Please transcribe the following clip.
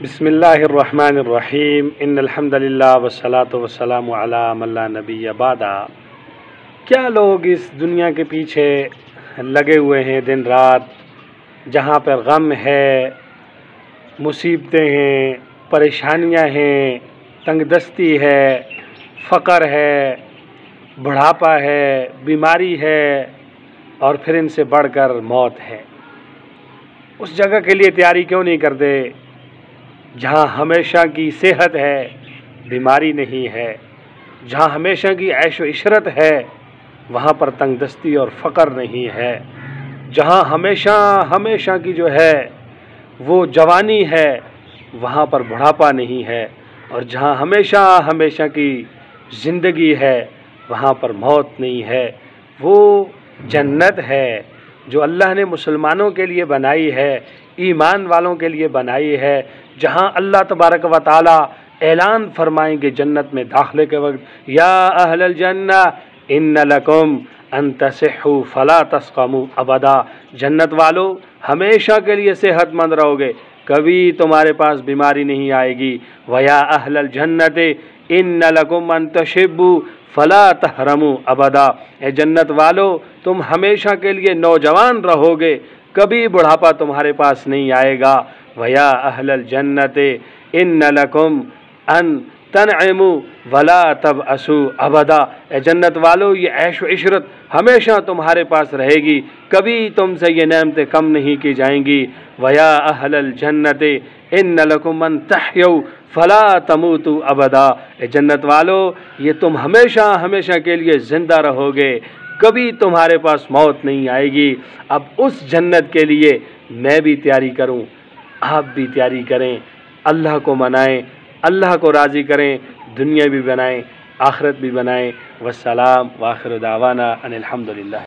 بسم اللہ الرحمن الرحیم ان الحمد للہ والصلاۃ والسلام علی من لا نبی بعدہ۔ کیا لوگ اس دنیا کے پیچھے لگے ہوئے ہیں دن رات، جہاں پر غم ہے، مصیبتیں ہیں، پریشانیاں ہیں، تنگ دستی ہے، فقر ہے، بڑھاپا ہے، بیماری ہے، اور پھر ان سے بڑھ کر موت ہے۔ اس جگہ کے لیے تیاری کیوں نہیں کرتے جہاں ہمیشہ کی صحت ہے، بیماری نہیں ہے، جہاں ہمیشہ کی عیش و عشرت ہے، وہاں پر تنگ دستی اور فقر نہیں ہے، جہاں ہمیشہ کی جو ہے وہ جوانی ہے، وہاں پر بڑھاپا نہیں ہے، اور جہاں ہمیشہ کی زندگی ہے، وہاں پر موت نہیں ہے۔ وہ جنت ہے جو اللہ نے مسلمانوں کے لیے بنائی ہے، ایمان والوں کے لیے بنائی ہے، جہاں اللہ تبارک و تعالی اعلان فرمائیں گے جنت میں داخلے کے وقت، یا اہل الجنہ ان لکم ان تصحوا فلا تسقموا ابدا۔ جنت والو ہمیشہ کے لیے صحت مند رہو گے، کبھی تمہارے پاس بیماری نہیں آئے گی۔ ویا اہل الجنت ان لکم ان تشبوا فلا تحرموا ابدا۔ اے جنت والو تم ہمیشہ کے لیے نوجوان رہو گے، کبھی بڑھاپا تمہارے پاس نہیں آئے گا۔ ویا اہل الجنت ان لکم ان تنعموا ولا تبأسوا ابدا۔ اے جنت والو یہ عیش و عشرت ہمیشہ تمہارے پاس رہے گی، کبھی تم سے یہ نعمتیں کم نہیں کی جائیں گی۔ ویا اہل الجنت ان لکم ان تحیوا فلا تموتوا ابدا۔ اے جنت والو یہ تم ہمیشہ کے لیے زندہ رہو گے، کبھی تمہارے پاس موت نہیں آئے گی۔ اب اس جنت کے لیے میں بھی تیاری کروں، آپ بھی تیاری کریں، اللہ کو منائیں، اللہ کو راضی کریں، دنیا بھی بنائیں، آخرت بھی بنائیں۔ والسلام وآخر دعوانا ان الحمد للہ۔